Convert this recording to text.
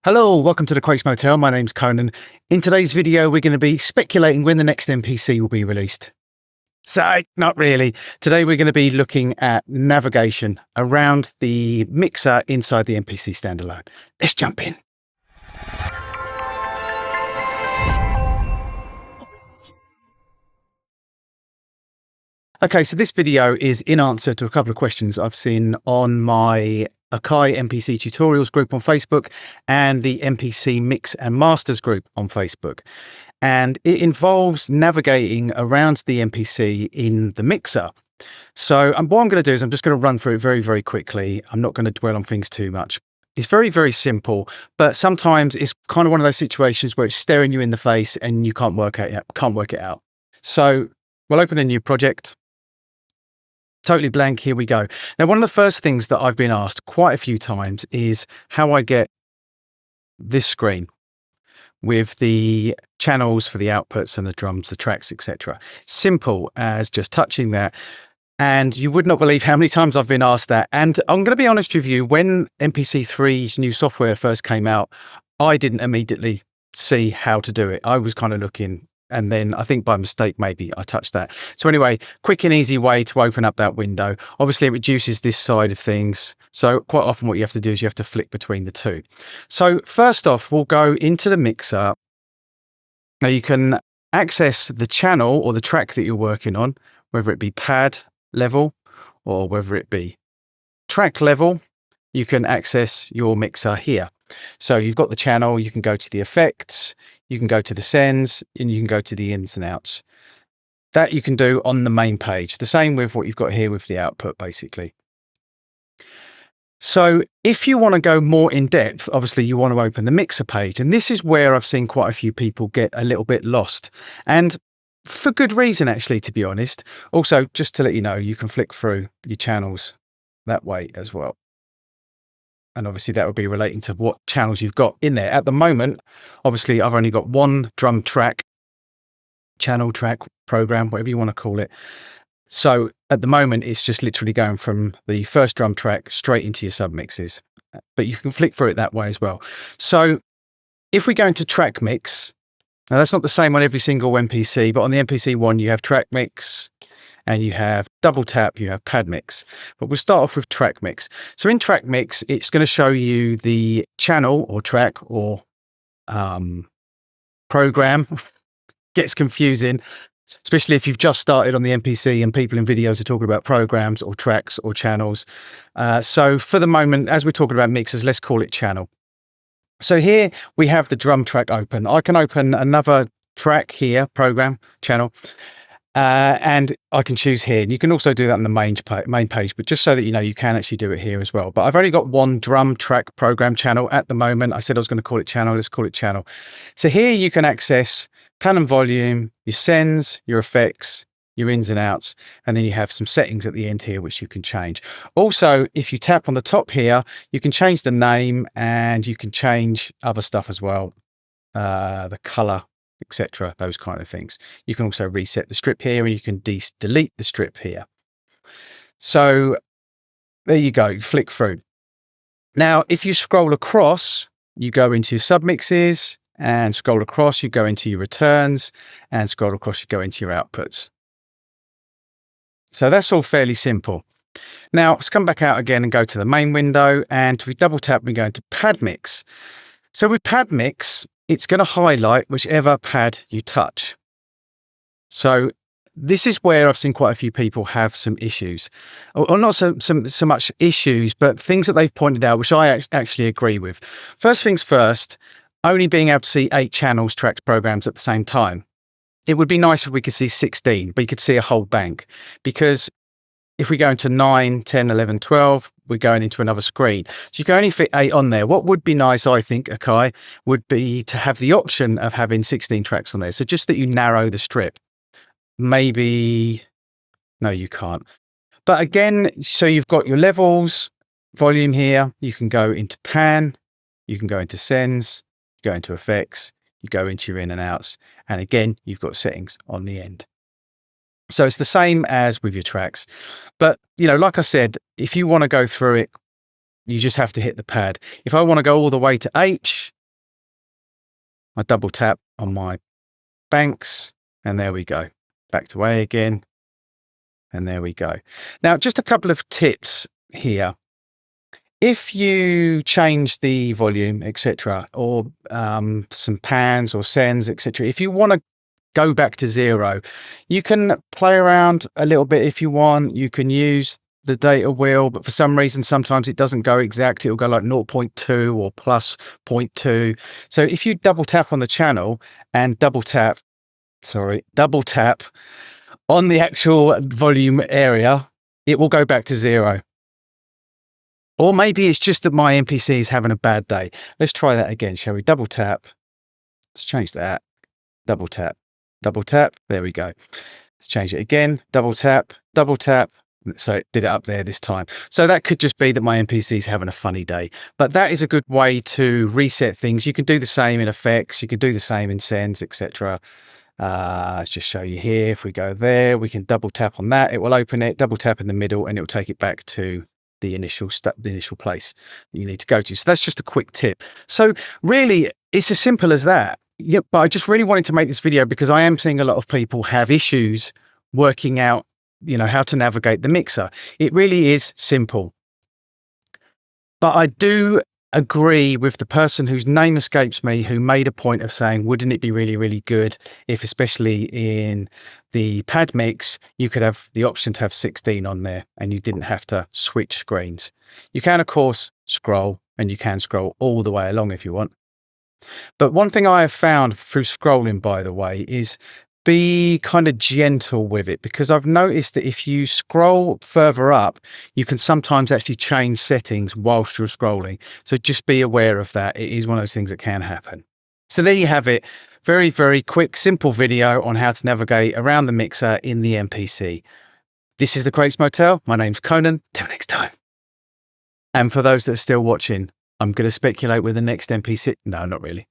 Hello, welcome to the Quakes Motel. My name's Conan. In today's video, we're going to be speculating when the next MPC will be released. So, not really. Today, we're going to be looking at navigation around the mixer inside the MPC Standalone. Let's jump in. Okay, so this video is in answer to a couple of questions I've seen on my Akai MPC Tutorials group on Facebook and the MPC Mix and Masters group on Facebook. And it involves navigating around the MPC in the mixer. So what I'm going to do is I'm just going to run through it very, very quickly. I'm not going to dwell on things too much. It's very, very simple, but sometimes it's kind of one of those situations where it's staring you in the face and you can't work it out. So we'll open a new project. Totally blank, here we go. Now, one of the first things that I've been asked quite a few times is how I get this screen with the channels for the outputs and the drums, the tracks, etc. Simple as just touching that. And you would not believe how many times I've been asked that. And I'm going to be honest with you, when MPC3's new software first came out, I didn't immediately see how to do it. I was kind of looking, and then I think by mistake, maybe I touched that. So anyway, quick and easy way to open up that window. Obviously, it reduces this side of things. So quite often what you have to do is you have to flick between the two. So first off, we'll go into the mixer. Now you can access the channel or the track that you're working on, whether it be pad level or whether it be track level. You can access your mixer here. So you've got the channel, you can go to the effects, you can go to the sends, and you can go to the ins and outs. That you can do on the main page. The same with what you've got here with the output, basically. So if you want to go more in depth, obviously you want to open the mixer page. And this is where I've seen quite a few people get a little bit lost. And for good reason, actually, to be honest. Also, just to let you know, you can flick through your channels that way as well. And obviously that would be relating to what channels you've got in there. At the moment, obviously I've only got one drum track, channel track, program, whatever you want to call it. So at the moment, it's just literally going from the first drum track straight into your submixes. But you can flick through it that way as well. So if we go into track mix, now that's not the same on every single MPC, but on the MPC one, you have track mix, and you have double tap, you have pad mix. But we'll start off with track mix. So in track mix, it's going to show you the channel or track or program. Gets confusing, especially if you've just started on the MPC and people in videos are talking about programs or tracks or channels. So for the moment, as we're talking about mixers, let's call it channel. So here we have the drum track open. I can open another track here, program, channel. And I can choose here. And you can also do that on the main page, but just so that you know, you can actually do it here as well. But I've only got one drum track program channel at the moment. I said I was going to call it channel. Let's call it channel. So here you can access pan and volume, your sends, your effects, your ins and outs, and then you have some settings at the end here, which you can change. Also, if you tap on the top here, you can change the name and you can change other stuff as well. The color, etc., those kind of things. You can also reset the strip here and you can delete the strip here. So there you go, you flick through. Now, if you scroll across, you go into your submixes, and scroll across, you go into your returns, and scroll across, you go into your outputs. So that's all fairly simple. Now, let's come back out again and go to the main window, and if we double tap, we go into pad mix. So with pad mix, it's going to highlight whichever pad you touch. So this is where I've seen quite a few people have some issues, or not so much issues, but things that they've pointed out, which I actually agree with. First things first, only being able to see 8 channels, tracks, programs at the same time. It would be nice if we could see 16, but you could see a whole bank, because if we go into 9, 10, 11, 12, we're going into another screen. So you can only fit 8 on there. What would be nice, I think, Akai, would be to have the option of having 16 tracks on there. So just that you narrow the strip. Maybe, no, you can't. But again, so you've got your levels, volume here. You can go into pan, you can go into sends, go into effects, you go into your in and outs. And again, you've got settings on the end. So it's the same as with your tracks. But, you know, like I said, if you want to go through it, you just have to hit the pad. If I want to go all the way to H, I double tap on my banks, and there we go. Back to A again, and there we go. Now, just a couple of tips here. If you change the volume, etc., or some pans or sends, etc., if you want to go back to 0, you can play around a little bit if you want. You can use the data wheel, but for some reason, sometimes it doesn't go exact. It will go like 0.2 or plus 0.2. So if you double tap on the channel and double tap on the actual volume area, it will go back to 0. Or maybe it's just that my MPC is having a bad day. Let's try that again, shall we? Double tap. Let's change that. Double tap. Double tap. There we go. Let's change it again. Double tap. Double tap. So it did it up there this time. So that could just be that my MPC is having a funny day. But that is a good way to reset things. You can do the same in effects. You can do the same in sends, etc. Let's just show you here. If we go there, we can double tap on that. It will open it. Double tap in the middle, and it will take it back to the initial place that you need to go to. So that's just a quick tip. So really, it's as simple as that. Yeah, but I just really wanted to make this video because I am seeing a lot of people have issues working out, how to navigate the mixer. It really is simple. But I do agree with the person whose name escapes me, who made a point of saying, wouldn't it be really, really good if, especially in the pad mix, you could have the option to have 16 on there and you didn't have to switch screens. You can, of course, scroll, and you can scroll all the way along if you want. But one thing I have found through scrolling, by the way, is be kind of gentle with it, because I've noticed that if you scroll further up, you can sometimes actually change settings whilst you're scrolling. So just be aware of that. It is one of those things that can happen. So there you have it. Very, very quick, simple video on how to navigate around the mixer in the MPC. This is the Crates Motel. My name's Conan. Till next time. And for those that are still watching, I'm going to speculate with the next MPC. No, not really.